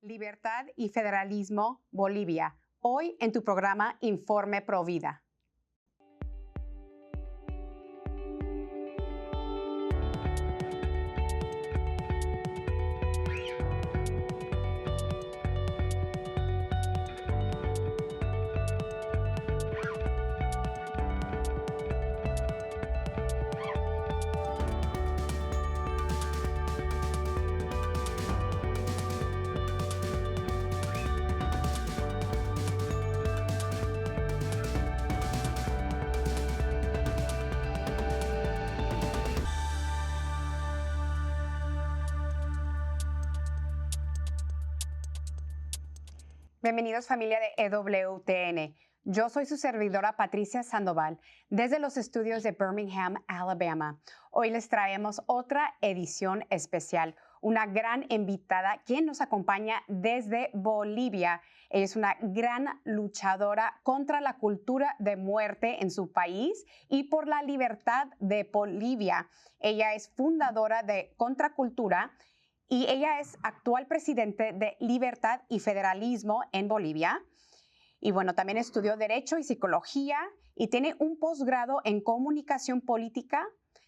Libertad y Federalismo, Bolivia. Hoy en tu programa Informe Provida. Bienvenidos familia de EWTN. Yo soy su servidora Patricia Sandoval desde los estudios de Birmingham, Alabama. Hoy les traemos otra edición especial, una gran invitada quien nos acompaña desde Bolivia. Ella es una gran luchadora contra la cultura de muerte en su país y por la libertad de Bolivia. Ella es fundadora de Contracultura y ella es actual presidente de Libertad y Federalismo en Bolivia. Y bueno, también estudió Derecho y Psicología y tiene un posgrado en Comunicación Política.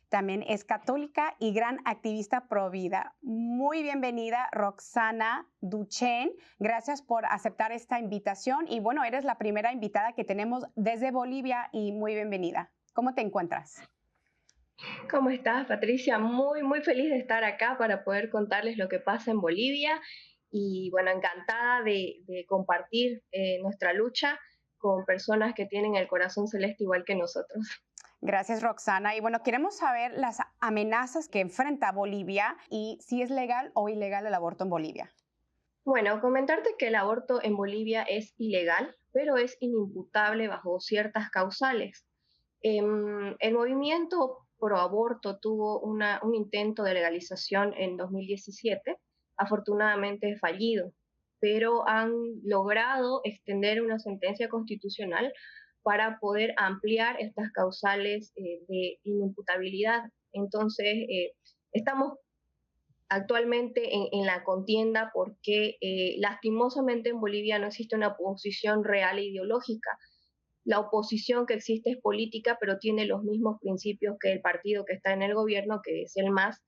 También es católica y gran activista pro vida. Muy bienvenida, Roxana Duchenne. Gracias por aceptar esta invitación. Y bueno, eres la primera invitada que tenemos desde Bolivia y muy bienvenida. ¿Cómo te encuentras? ¿Cómo estás, Patricia? Muy feliz de estar acá para poder contarles lo que pasa en Bolivia y bueno, encantada de compartir nuestra lucha con personas que tienen el corazón celeste igual que nosotros. Gracias, Roxana. Y bueno, queremos saber las amenazas que enfrenta Bolivia y si es legal o ilegal el aborto en Bolivia. Bueno, comentarte que el aborto en Bolivia es ilegal, pero es inimputable bajo ciertas causales. El movimiento pro aborto tuvo un intento de legalización en 2017, afortunadamente fallido, pero han logrado extender una sentencia constitucional para poder ampliar estas causales de inimputabilidad. Entonces, estamos actualmente en la contienda porque lastimosamente en Bolivia no existe una posición real e ideológica. La oposición que existe es política, pero tiene los mismos principios que el partido que está en el gobierno, que es el MAS,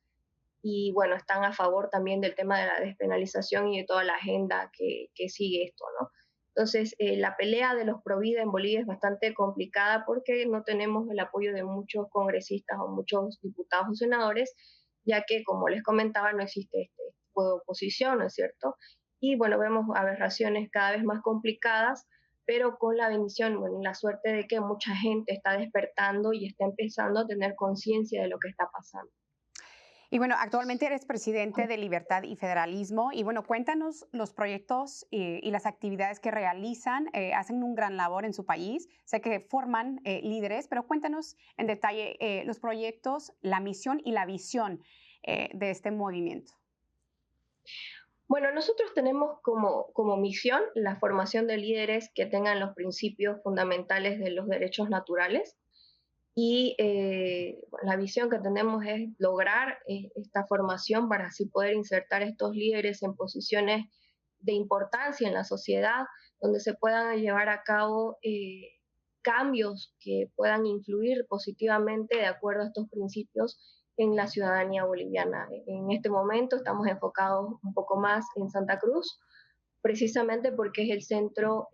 y bueno, están a favor también del tema de la despenalización y de toda la agenda que sigue esto, ¿no? Entonces, la pelea de los pro vida en Bolivia es bastante complicada porque no tenemos el apoyo de muchos congresistas o muchos diputados o senadores, ya que, como les comentaba, no existe este tipo de oposición, ¿no es cierto? Y bueno, vemos aberraciones cada vez más complicadas, pero con la bendición, bueno, la suerte de que mucha gente está despertando y está empezando a tener conciencia de lo que está pasando. Y bueno, actualmente eres presidente de Libertad y Federalismo. Y bueno, cuéntanos los proyectos y las actividades que realizan. Hacen un gran labor en su país. Sé que forman líderes, pero cuéntanos en detalle los proyectos, la misión y la visión de este movimiento. Bueno, nosotros tenemos como misión la formación de líderes que tengan los principios fundamentales de los derechos naturales y la visión que tenemos es lograr esta formación para así poder insertar estos líderes en posiciones de importancia en la sociedad, donde se puedan llevar a cabo cambios que puedan influir positivamente de acuerdo a estos principios en la ciudadanía boliviana. En este momento estamos enfocados un poco más en Santa Cruz, precisamente porque es el centro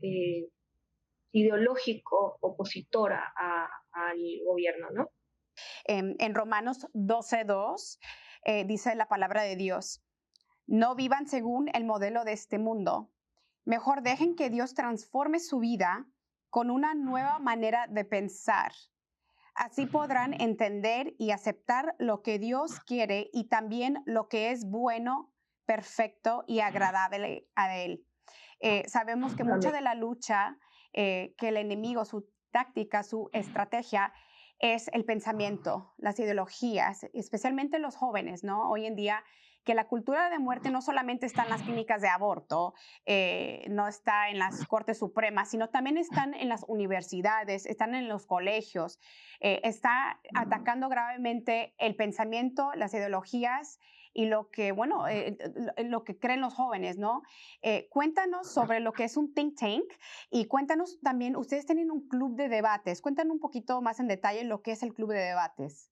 ideológico opositor al gobierno, ¿no? En Romanos 12:2 dice la palabra de Dios, no vivan según el modelo de este mundo, mejor dejen que Dios transforme su vida con una nueva manera de pensar. Así podrán entender y aceptar lo que Dios quiere y también lo que es bueno, perfecto y agradable a Él. Sabemos que mucha de la lucha, que el enemigo, su táctica, su estrategia, es el pensamiento, las ideologías, especialmente los jóvenes, ¿no? Hoy en día, que la cultura de muerte no solamente está en las clínicas de aborto, no está en las Cortes Supremas, sino también están en las universidades, están en los colegios, está atacando gravemente el pensamiento, las ideologías y lo que, bueno, lo que creen los jóvenes, ¿no? Cuéntanos sobre lo que es un think tank y cuéntanos también, ustedes tienen un club de debates. Cuéntanos un poquito más en detalle lo que es el club de debates.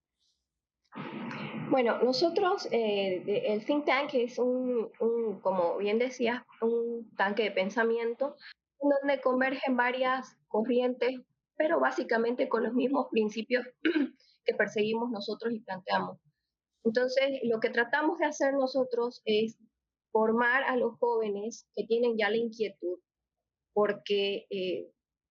Bueno, nosotros, el think tank es como bien decías, un tanque de pensamiento en donde convergen varias corrientes, pero básicamente con los mismos principios que perseguimos nosotros y planteamos. Entonces, lo que tratamos de hacer nosotros es formar a los jóvenes que tienen ya la inquietud, porque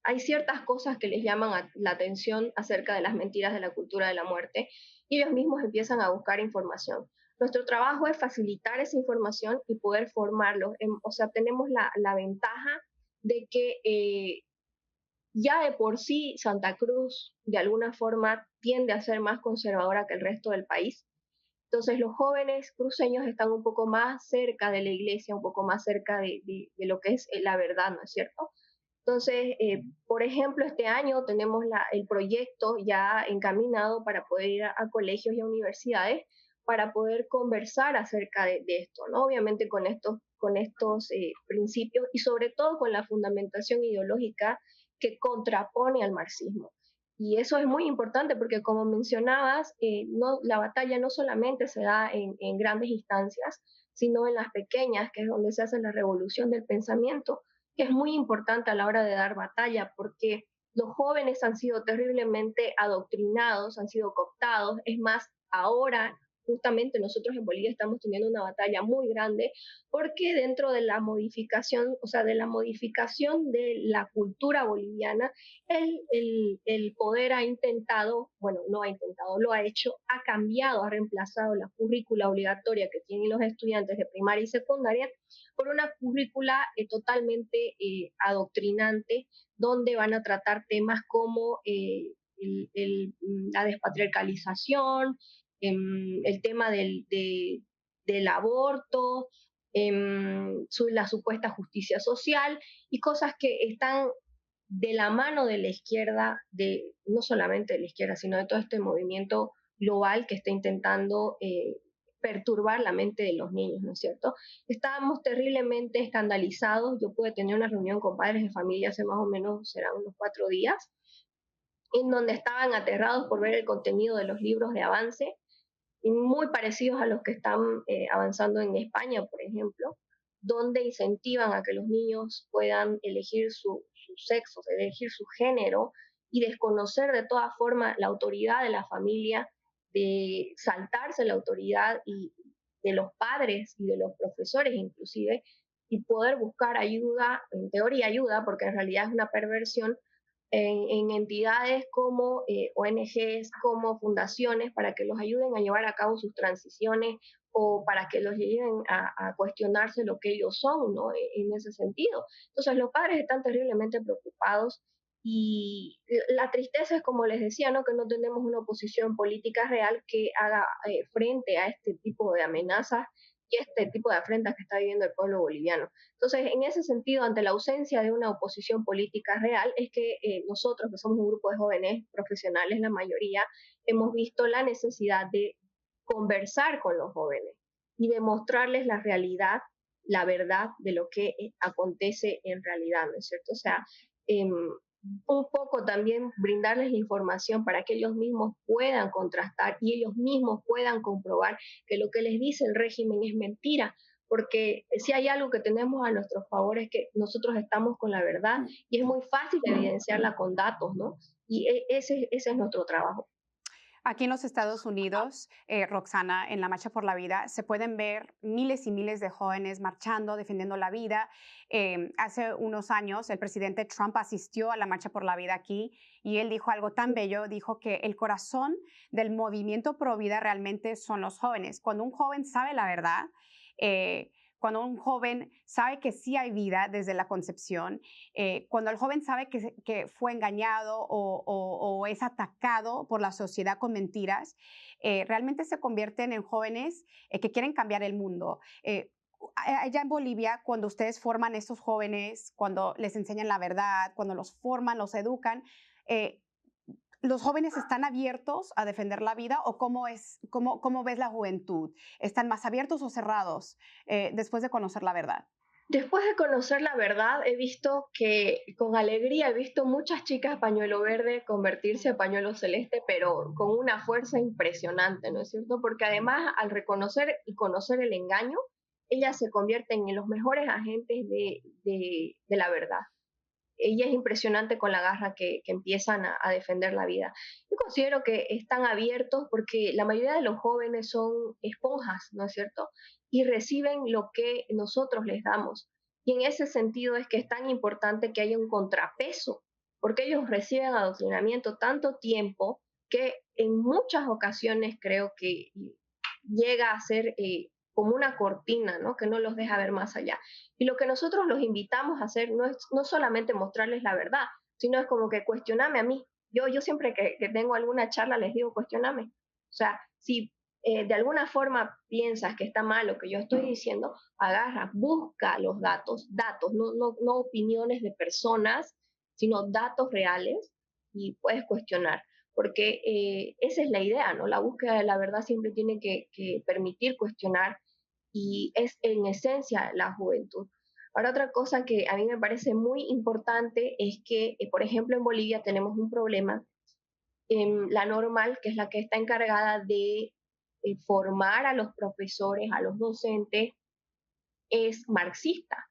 hay ciertas cosas que les llaman la atención acerca de las mentiras de la cultura de la muerte y ellos mismos empiezan a buscar información. Nuestro trabajo es facilitar esa información y poder formarlos. O sea, tenemos la ventaja de que ya de por sí Santa Cruz de alguna forma tiende a ser más conservadora que el resto del país. Entonces los jóvenes cruceños están un poco más cerca de la iglesia, un poco más cerca de lo que es la verdad, ¿no es cierto? Entonces, por ejemplo, este año tenemos el proyecto ya encaminado para poder ir a colegios y a universidades para poder conversar acerca de esto, ¿no? Obviamente con estos principios y sobre todo con la fundamentación ideológica que contrapone al marxismo. Y eso es muy importante porque, como mencionabas, no, la batalla no solamente se da en grandes instancias, sino en las pequeñas, que es donde se hace la revolución del pensamiento, que es muy importante a la hora de dar batalla, porque los jóvenes han sido terriblemente adoctrinados, han sido cooptados. Es más, ahora justamente nosotros en Bolivia estamos teniendo una batalla muy grande porque dentro de la modificación, o sea, de la modificación de la cultura boliviana, el poder ha intentado, bueno, no ha intentado, lo ha hecho, ha cambiado, ha reemplazado la currícula obligatoria que tienen los estudiantes de primaria y secundaria por una currícula totalmente adoctrinante, donde van a tratar temas como la despatriarcalización, el tema del aborto, la supuesta justicia social y cosas que están de la mano de la izquierda, no solamente de la izquierda, sino de todo este movimiento global que está intentando perturbar la mente de los niños, ¿no es cierto? Estábamos terriblemente escandalizados. Yo pude tener una reunión con padres de familia hace más o menos, serán unos 4 días, en donde estaban aterrados por ver el contenido de los libros de avance, muy parecidos a los que están avanzando en España, por ejemplo, donde incentivan a que los niños puedan elegir su sexo, elegir su género y desconocer de toda forma la autoridad de la familia, de saltarse la autoridad y de los padres y de los profesores inclusive, y poder buscar ayuda, en teoría ayuda, porque en realidad es una perversión, en entidades como ONGs, como fundaciones, para que los ayuden a llevar a cabo sus transiciones o para que los lleven a cuestionarse lo que ellos son, ¿no? En ese sentido. Entonces los padres están terriblemente preocupados y la tristeza es, como les decía, ¿no? Que no tenemos una oposición política real que haga frente a este tipo de amenazas y este tipo de afrentas que está viviendo el pueblo boliviano. Entonces, en ese sentido, ante la ausencia de una oposición política real, es que nosotros, que somos un grupo de jóvenes profesionales, la mayoría, hemos visto la necesidad de conversar con los jóvenes y demostrarles la realidad, la verdad de lo que acontece en realidad, ¿no es cierto? O sea, un poco también brindarles la información para que ellos mismos puedan contrastar y ellos mismos puedan comprobar que lo que les dice el régimen es mentira, porque si hay algo que tenemos a nuestro favor es que nosotros estamos con la verdad y es muy fácil evidenciarla con datos, ¿no? Y ese es nuestro trabajo. Aquí en los Estados Unidos, Roxana, en la Marcha por la Vida, se pueden ver miles y miles de jóvenes marchando, defendiendo la vida. Hace unos años, el presidente Trump asistió a la Marcha por la Vida aquí y él dijo algo tan bello, dijo que el corazón del movimiento pro vida realmente son los jóvenes. Cuando un joven sabe la verdad, eh, cuando un joven sabe que sí hay vida desde la concepción, cuando el joven sabe que fue engañado o es atacado por la sociedad con mentiras, realmente se convierten en jóvenes que quieren cambiar el mundo. Allá en Bolivia, cuando ustedes forman a estos jóvenes, cuando les enseñan la verdad, cuando los forman, los educan, eh, ¿Los jóvenes están abiertos a defender la vida o cómo ves la juventud? ¿Están más abiertos o cerrados después de conocer la verdad? Después de conocer la verdad, he visto que con alegría he visto muchas chicas pañuelo verde convertirse a pañuelo celeste, pero con una fuerza impresionante, ¿no es cierto? Porque además, al reconocer y conocer el engaño, ellas se convierten en los mejores agentes de la verdad. Ella es impresionante con la garra que empiezan a defender la vida. Yo considero que están abiertos porque la mayoría de los jóvenes son esponjas, ¿no es cierto? Y reciben lo que nosotros les damos. Y en ese sentido es que es tan importante que haya un contrapeso, porque ellos reciben adoctrinamiento tanto tiempo que en muchas ocasiones creo que llega a ser como una cortina, ¿no? Que no los deja ver más allá. Y lo que nosotros los invitamos a hacer no es no solamente mostrarles la verdad, sino es como que cuestioname a mí. Yo siempre que tengo alguna charla les digo, cuestioname. O sea, si de alguna forma piensas que está mal lo que yo estoy diciendo, agarra, busca los datos, datos, no opiniones de personas, sino datos reales y puedes cuestionar. Porque esa es la idea, ¿no? La búsqueda de la verdad siempre tiene que permitir cuestionar y es en esencia la juventud. Ahora, otra cosa que a mí me parece muy importante es que, por ejemplo, en Bolivia tenemos un problema en la normal, que es la que está encargada de formar a los profesores, a los docentes, es marxista.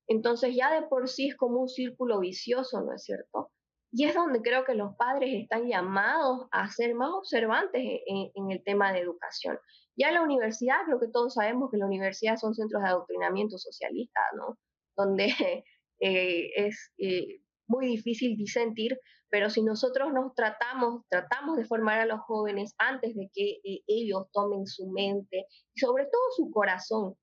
Entonces ya de por sí es como un círculo vicioso, ¿no es cierto? Y es donde creo que los padres están llamados a ser más observantes en el tema de educación. Ya en la universidad, creo que todos sabemos que la universidad son centros de adoctrinamiento socialista, ¿no? Donde es muy difícil disentir, pero si nosotros tratamos de formar a los jóvenes antes de que ellos tomen su mente y sobre todo su corazón,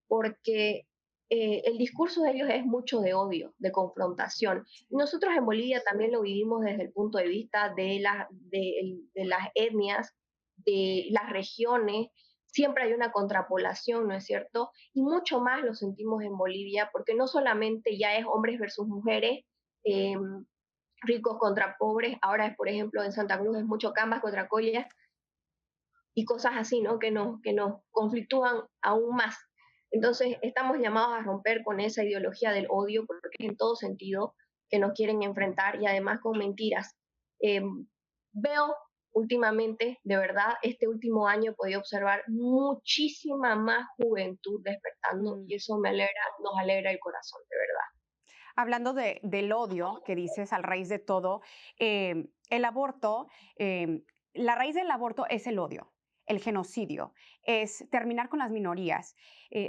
porque el discurso de ellos es mucho de odio, de confrontación. Y nosotros en Bolivia también lo vivimos desde el punto de vista de las etnias, de las regiones. Siempre hay una contrapolación, ¿no es cierto? Y mucho más lo sentimos en Bolivia, porque no solamente ya es hombres versus mujeres, eh, ricos contra pobres, ahora es, por ejemplo, en Santa Cruz es mucho cambas contra collas y cosas así, ¿no? Que nos conflictúan aún más. Entonces, estamos llamados a romper con esa ideología del odio, porque es en todo sentido que nos quieren enfrentar y además con mentiras. Eh, Veo últimamente, de verdad, este último año he podido observar muchísima más juventud despertando Mm. y eso nos alegra el corazón, de verdad. Hablando del odio que dices al raíz de todo, el aborto, la raíz del aborto es el odio, el genocidio, es terminar con las minorías.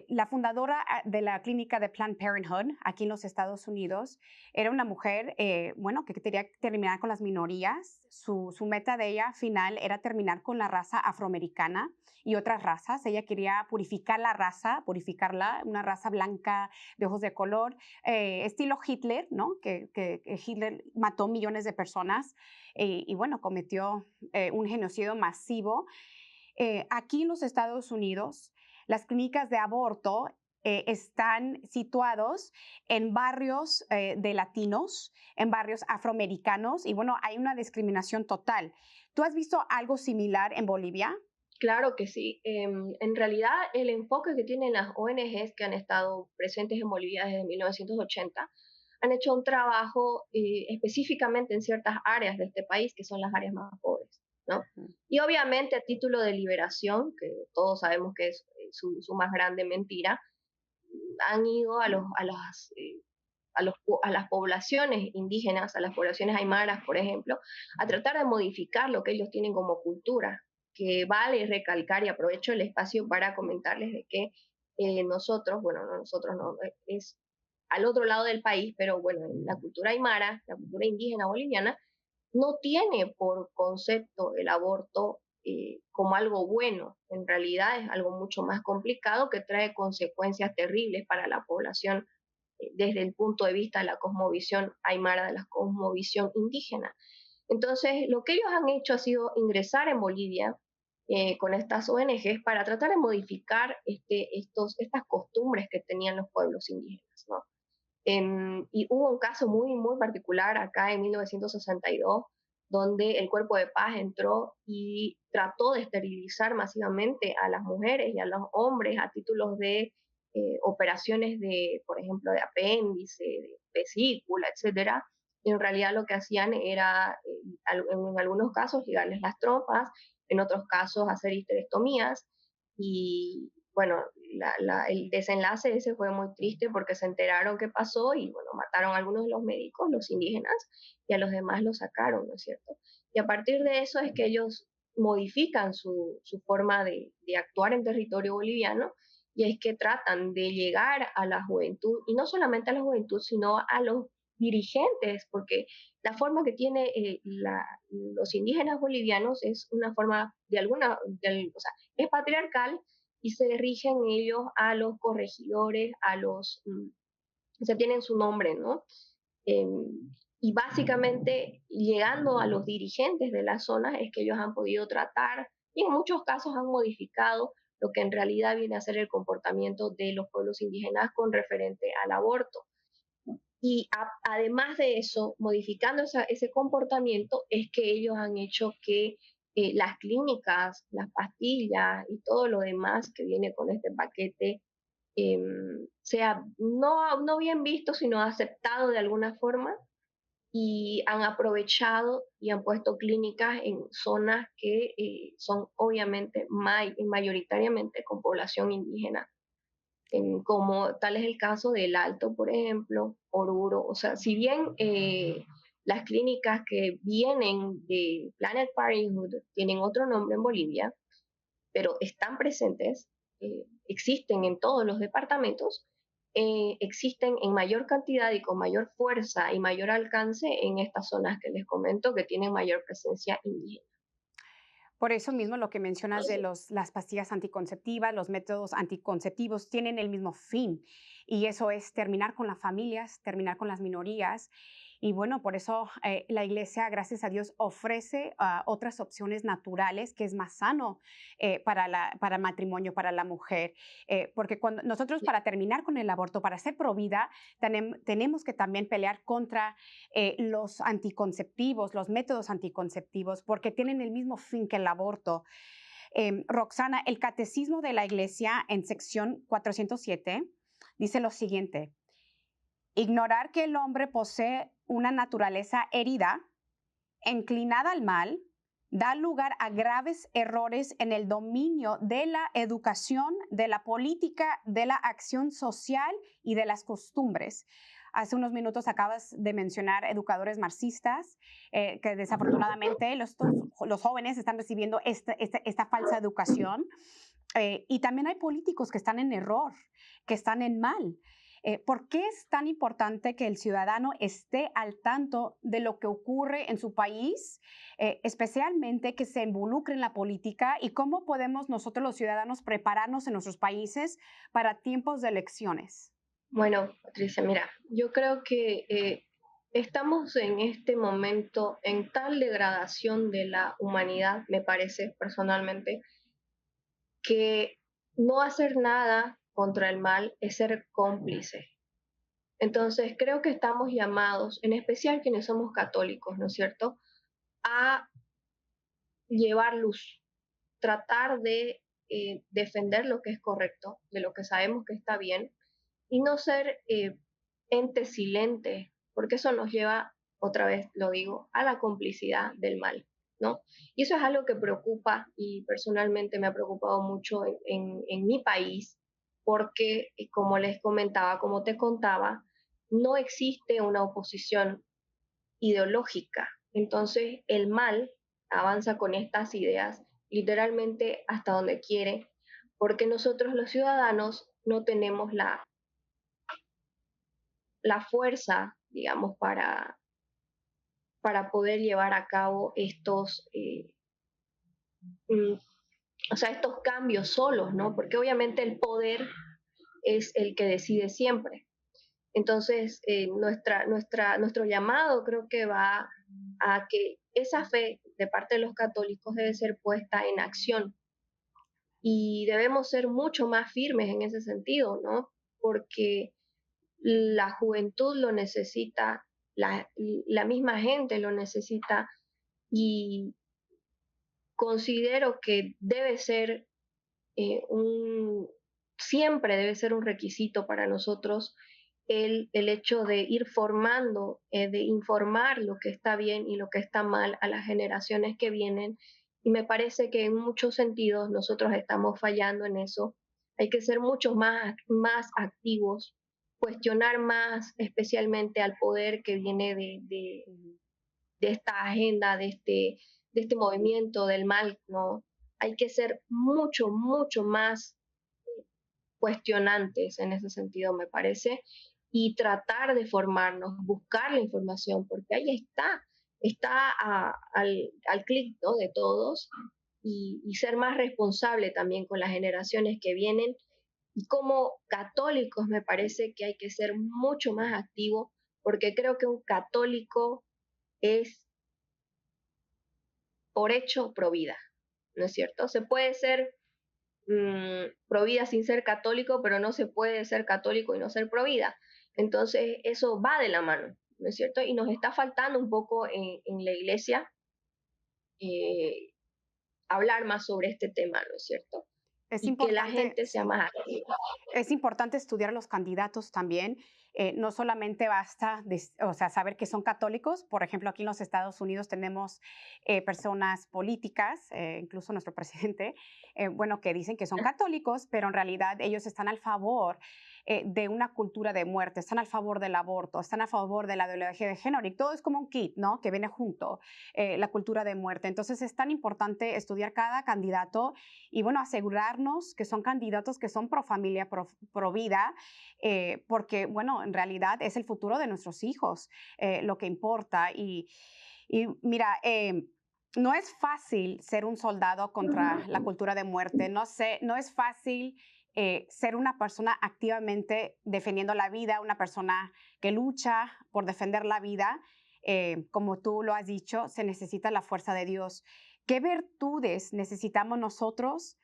La fundadora de la clínica de Planned Parenthood aquí en los Estados Unidos era una mujer, bueno, que quería terminar con las minorías. Su meta de ella final era terminar con la raza afroamericana y otras razas. Ella quería purificar la raza, purificarla, una raza blanca de ojos de color, estilo Hitler, ¿no? Que Hitler mató millones de personas y bueno, cometió un genocidio masivo. Aquí en los Estados Unidos, las clínicas de aborto están situados en barrios de latinos, en barrios afroamericanos y bueno, hay una discriminación total. ¿Tú has visto algo similar en Bolivia? Claro que sí. En realidad, el enfoque que tienen las ONGs que han estado presentes en Bolivia desde 1980 han hecho un trabajo específicamente en ciertas áreas de este país, que son las áreas más pobres, ¿no? Y obviamente a título de liberación, que todos sabemos que es su más grande mentira, han ido a las poblaciones indígenas, a las poblaciones aymaras, por ejemplo, a tratar de modificar lo que ellos tienen como cultura, que vale recalcar y aprovecho el espacio para comentarles de que nosotros, bueno, no nosotros no, es al otro lado del país, pero bueno, la cultura aymara, la cultura indígena boliviana, no tiene por concepto el aborto como algo bueno. En realidad es algo mucho más complicado que trae consecuencias terribles para la población desde el punto de vista de la cosmovisión aymara, de la cosmovisión indígena. Entonces, lo que ellos han hecho ha sido ingresar en Bolivia con estas ONGs para tratar de modificar estas costumbres que tenían los pueblos indígenas, ¿no? Y hubo un caso muy, muy particular acá en 1962, donde el Cuerpo de Paz entró y trató de esterilizar masivamente a las mujeres y a los hombres a títulos de operaciones de, por ejemplo, de apéndice, de vesícula, etcétera. Y en realidad lo que hacían era, en algunos casos, ligarles las trompas, en otros casos hacer histerectomías. Y bueno, el desenlace ese fue muy triste porque se enteraron qué pasó y bueno, mataron a algunos de los médicos, los indígenas, y a los demás los sacaron, ¿no es cierto? Y a partir de eso es que ellos modifican su forma de actuar en territorio boliviano, y es que tratan de llegar a la juventud, y no solamente a la juventud, sino a los dirigentes, porque la forma que tiene los indígenas bolivianos es una forma o sea, es patriarcal, y se rigen ellos a los corregidores, o sea, tienen su nombre, ¿no? Eh, y básicamente, llegando a los dirigentes de las zonas, es que ellos han podido tratar y en muchos casos han modificado lo que en realidad viene a ser el comportamiento de los pueblos indígenas con referente al aborto. Y además de eso, modificando ese comportamiento, es que ellos han hecho que las clínicas, las pastillas y todo lo demás que viene con este paquete sea no bien visto, sino aceptado de alguna forma, y han aprovechado y han puesto clínicas en zonas que son obviamente mayoritariamente con población indígena, como tal es el caso del Alto, por ejemplo, Oruro. O sea, si bien las clínicas que vienen de Planet Parenthood tienen otro nombre en Bolivia, pero están presentes, existen en todos los departamentos, existen en mayor cantidad y con mayor fuerza y mayor alcance en estas zonas que les comento que tienen mayor presencia indígena. Por eso mismo lo que mencionas de las pastillas anticonceptivas, los métodos anticonceptivos tienen el mismo fin, y eso es terminar con las familias, terminar con las minorías. Y bueno, por eso la iglesia, gracias a Dios, ofrece otras opciones naturales que es más sano para el matrimonio, para la mujer. Porque cuando nosotros, para terminar con el aborto, para ser pro vida, tenemos que también pelear contra los anticonceptivos, los métodos anticonceptivos, porque tienen el mismo fin que el aborto. Roxana, el Catecismo de la Iglesia en sección 407 dice lo siguiente: ignorar que el hombre posee una naturaleza herida, inclinada al mal, da lugar a graves errores en el dominio de la educación, de la política, de la acción social y de las costumbres. Hace unos minutos acabas de mencionar educadores marxistas, que desafortunadamente los jóvenes están recibiendo esta falsa educación. Y también hay políticos que están en error, que están en mal. ¿Por qué es tan importante que el ciudadano esté al tanto de lo que ocurre en su país, especialmente que se involucre en la política, y cómo podemos nosotros los ciudadanos prepararnos en nuestros países para tiempos de elecciones? Bueno, Patricia, mira, yo creo que estamos en este momento en tal degradación de la humanidad, me parece personalmente, que no hacer nada contra el mal es ser cómplice. Entonces, creo que estamos llamados, en especial quienes somos católicos, ¿no es cierto?, a llevar luz, tratar de defender lo que es correcto, de lo que sabemos que está bien, y no ser entes silentes, porque eso nos lleva, otra vez lo digo, a la complicidad del mal, ¿no? Y eso es algo que preocupa, y personalmente me ha preocupado mucho en mi país, porque, como les comentaba, como te contaba, no existe una oposición ideológica. Entonces, el mal avanza con estas ideas literalmente hasta donde quiere, porque nosotros los ciudadanos no tenemos la fuerza, digamos, para poder llevar a cabo mm, o sea, estos cambios solos, ¿no? Porque obviamente el poder es el que decide siempre. Entonces, nuestro llamado creo que va a que esa fe de parte de los católicos debe ser puesta en acción, y debemos ser mucho más firmes en ese sentido, ¿no? Porque la juventud lo necesita, la misma gente lo necesita, y considero que debe ser un, siempre debe ser un requisito para nosotros el hecho de ir formando, de informar lo que está bien y lo que está mal a las generaciones que vienen. Y me parece que en muchos sentidos nosotros estamos fallando en eso. Hay que ser mucho más activos, cuestionar más especialmente al poder que viene Ujú. de esta agenda, de este movimiento del mal, ¿no? Hay que ser mucho más cuestionantes en ese sentido, me parece, y tratar de formarnos, buscar la información, porque ahí está al clic, ¿no?, de todos, y ser más responsable también con las generaciones que vienen. Y como católicos me parece que hay que ser mucho más activos, porque creo que un católico es por hecho pro vida, ¿no es cierto? Se puede ser pro vida sin ser católico, pero no se puede ser católico y no ser pro vida. Entonces, eso va de la mano, ¿no es cierto? Y nos está faltando un poco en la iglesia eh, hablar más sobre este tema, ¿no es cierto? Es Y que la importante, gente sea sí. más activa. Es importante estudiar a los candidatos también. No solamente basta o sea, saber que son católicos. Por ejemplo, aquí en los Estados Unidos tenemos personas políticas, incluso nuestro presidente, bueno, que dicen que son católicos, pero en realidad ellos están al favor de una cultura de muerte, están al favor del aborto, están a favor de la ideología de género, y todo es como un kit, ¿no? Que viene junto, la cultura de muerte. Entonces es tan importante estudiar cada candidato y, bueno, asegurarnos que son candidatos que son pro familia, pro vida, porque, bueno, en realidad es el futuro de nuestros hijos lo que importa. Y mira, no es fácil ser un soldado contra la cultura de muerte. No sé, no es fácil ser una persona activamente defendiendo la vida, una persona que lucha por defender la vida. Como tú lo has dicho, se necesita la fuerza de Dios. ¿Qué virtudes necesitamos nosotros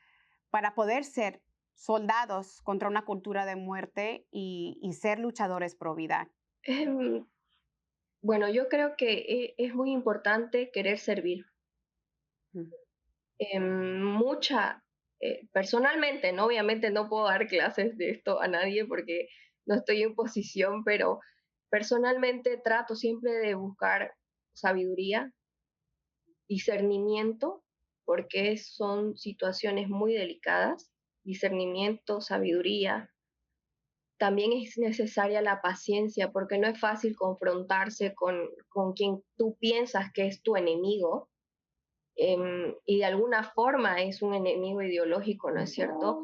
para poder ser soldados contra una cultura de muerte y ser luchadores pro vida? Em, bueno, yo creo que es muy importante querer servir. Mm. Mucha, personalmente, ¿no? Obviamente no puedo dar clases de esto a nadie porque no estoy en posición, pero personalmente trato siempre de buscar sabiduría, discernimiento, porque son situaciones muy delicadas, discernimiento, sabiduría. También es necesaria la paciencia porque no es fácil confrontarse con quien tú piensas que es tu enemigo, y de alguna forma es un enemigo ideológico, ¿no es cierto?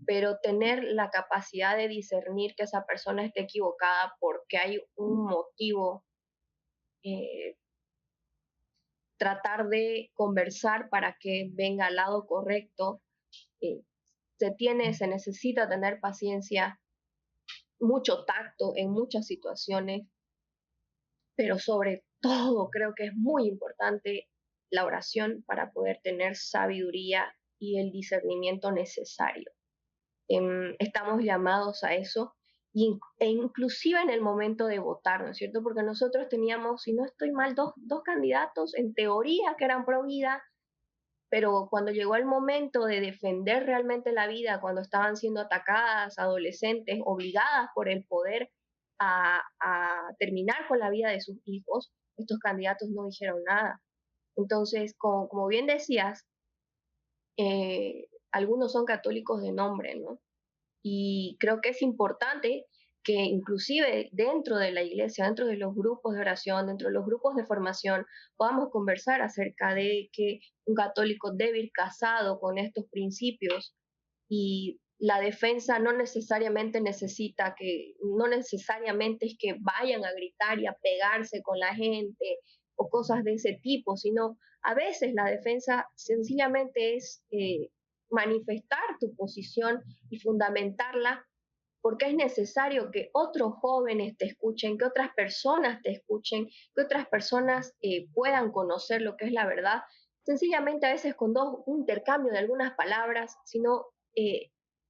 Pero tener la capacidad de discernir que esa persona está equivocada porque hay un motivo, eh, tratar de conversar para que venga al lado correcto, eh, se necesita tener paciencia, mucho tacto en muchas situaciones, pero sobre todo creo que es muy importante la oración para poder tener sabiduría y el discernimiento necesario. Estamos llamados a eso e inclusive en el momento de votar, ¿no es cierto? Porque nosotros teníamos, si no estoy mal, dos candidatos en teoría que eran pro vida, pero cuando llegó el momento de defender realmente la vida, cuando estaban siendo atacadas adolescentes, obligadas por el poder a terminar con la vida de sus hijos, estos candidatos no dijeron nada. Entonces, como bien decías, algunos son católicos de nombre, ¿no? Y creo que es importante que inclusive dentro de la iglesia, dentro de los grupos de oración, dentro de los grupos de formación, podamos conversar acerca de que un católico debe ir casado con estos principios y la defensa no necesariamente es que vayan a gritar y a pegarse con la gente o cosas de ese tipo, sino a veces la defensa sencillamente es manifestar tu posición y fundamentarla porque es necesario que otros jóvenes te escuchen, que otras personas te escuchen, que otras personas puedan conocer lo que es la verdad, sencillamente a veces con un intercambio de algunas palabras, sino,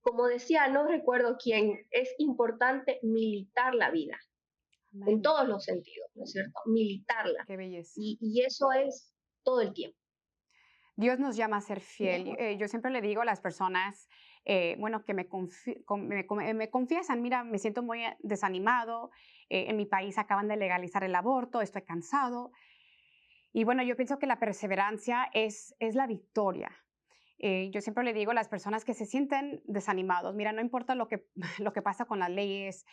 como decía, no recuerdo quién, es importante militar la vida, en Amén. todos los sentidos, ¿no es cierto? Militarla. Qué belleza. Y eso es todo el tiempo. Dios nos llama a ser fiel. ¿No? Yo siempre le digo a las personas, bueno, que me confiesan, mira, me siento muy desanimado, en mi país acaban de legalizar el aborto, estoy cansado. Y bueno, yo pienso que la perseverancia es la victoria. Yo siempre le digo a las personas que se sienten desanimados, mira, no importa lo que, lo que pasa con las leyes,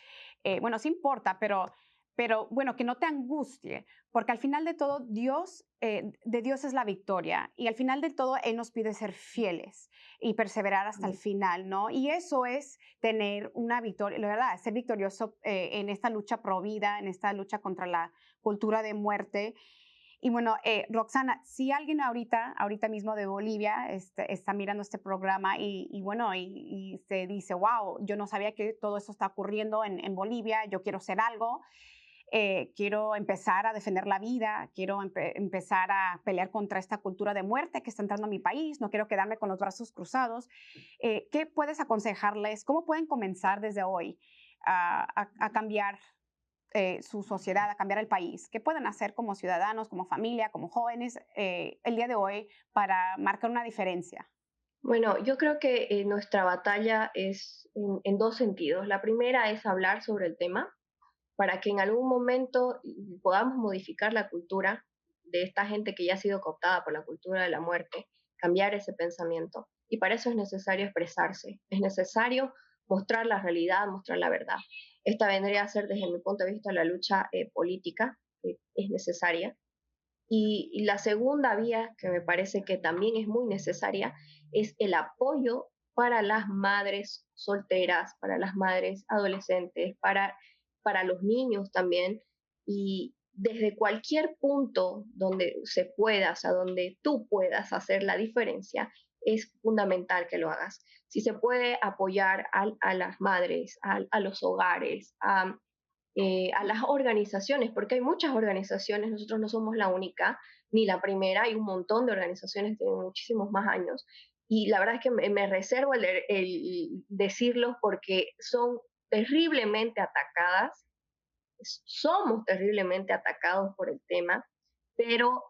bueno, sí importa, pero bueno, que no te angustie, porque al final de todo, Dios, de Dios es la victoria y al final de todo, Él nos pide ser fieles y perseverar hasta el final, ¿no? Y eso es tener una victoria, la verdad, ser victorioso en esta lucha pro vida, en esta lucha contra la cultura de muerte. Y bueno, Roxana, si alguien ahorita mismo de Bolivia está mirando este programa y bueno, y se dice, wow, yo no sabía que todo esto está ocurriendo en Bolivia, yo quiero hacer algo, quiero empezar a defender la vida, quiero empezar a pelear contra esta cultura de muerte que está entrando a mi país, no quiero quedarme con los brazos cruzados. ¿Qué puedes aconsejarles? ¿Cómo pueden comenzar desde hoy a cambiar su sociedad, a cambiar el país? ¿Qué pueden hacer como ciudadanos, como familia, como jóvenes el día de hoy para marcar una diferencia? Bueno, yo creo que nuestra batalla es en dos sentidos. La primera es hablar sobre el tema para que en algún momento podamos modificar la cultura de esta gente que ya ha sido cooptada por la cultura de la muerte, cambiar ese pensamiento. Y para eso es necesario expresarse, es necesario mostrar la realidad, mostrar la verdad. Esta vendría a ser, desde mi punto de vista, la lucha política, que es necesaria. Y la segunda vía, que me parece que también es muy necesaria, es el apoyo para las madres solteras, para las madres adolescentes, para los niños también. Y desde cualquier punto donde se pueda, o sea, donde tú puedas hacer la diferencia, es fundamental que lo hagas. Si se puede apoyar a las madres, a los hogares, a las organizaciones, porque hay muchas organizaciones, nosotros no somos la única ni la primera, hay un montón de organizaciones que tienen muchísimos más años, y la verdad es que me reservo el decirlos porque son terriblemente atacadas, somos terriblemente atacados por el tema, pero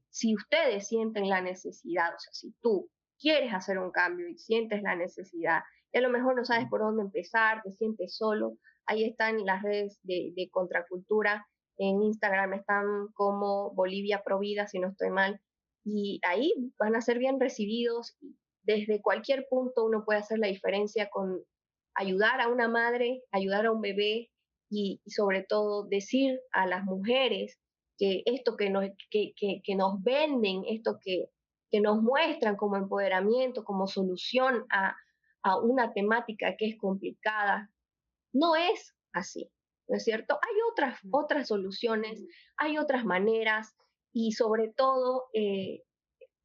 si ustedes sienten la necesidad, o sea, si tú quieres hacer un cambio y sientes la necesidad, y a lo mejor no sabes por dónde empezar, te sientes solo, ahí están las redes de contracultura, en Instagram están como Bolivia Provida, si no estoy mal, y ahí van a ser bien recibidos. Desde cualquier punto uno puede hacer la diferencia con ayudar a una madre, ayudar a un bebé, y sobre todo decir a las mujeres que esto que nos venden, esto que nos muestran como empoderamiento, como solución a una temática que es complicada, no es así, ¿no es cierto? Hay otras soluciones, hay otras maneras y sobre todo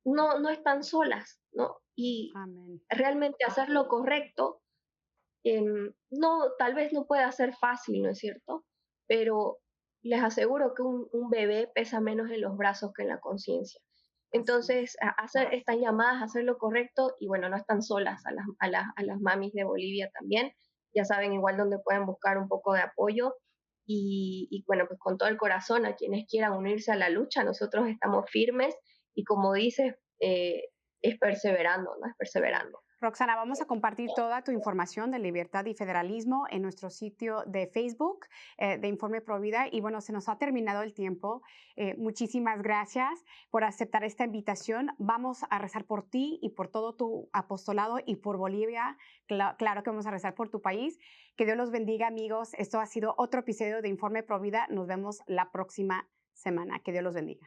no están solas, ¿no? Y Amén. realmente hacer lo correcto no, tal vez no pueda ser fácil, ¿no es cierto? Pero les aseguro que un bebé pesa menos en los brazos que en la conciencia. Así es. Entonces, hacer estas llamadas, hacer lo correcto y bueno, no están solas a las mamis de Bolivia también. Ya saben igual dónde pueden buscar un poco de apoyo y bueno, pues con todo el corazón a quienes quieran unirse a la lucha, nosotros estamos firmes y como dices, es perseverando, ¿no? Es perseverando. Roxana, vamos a compartir toda tu información de libertad y federalismo en nuestro sitio de Facebook de Informe Provida. Y bueno, se nos ha terminado el tiempo. Muchísimas gracias por aceptar esta invitación. Vamos a rezar por ti y por todo tu apostolado y por Bolivia. Claro que vamos a rezar por tu país. Que Dios los bendiga, amigos. Esto ha sido otro episodio de Informe Provida. Nos vemos la próxima semana. Que Dios los bendiga.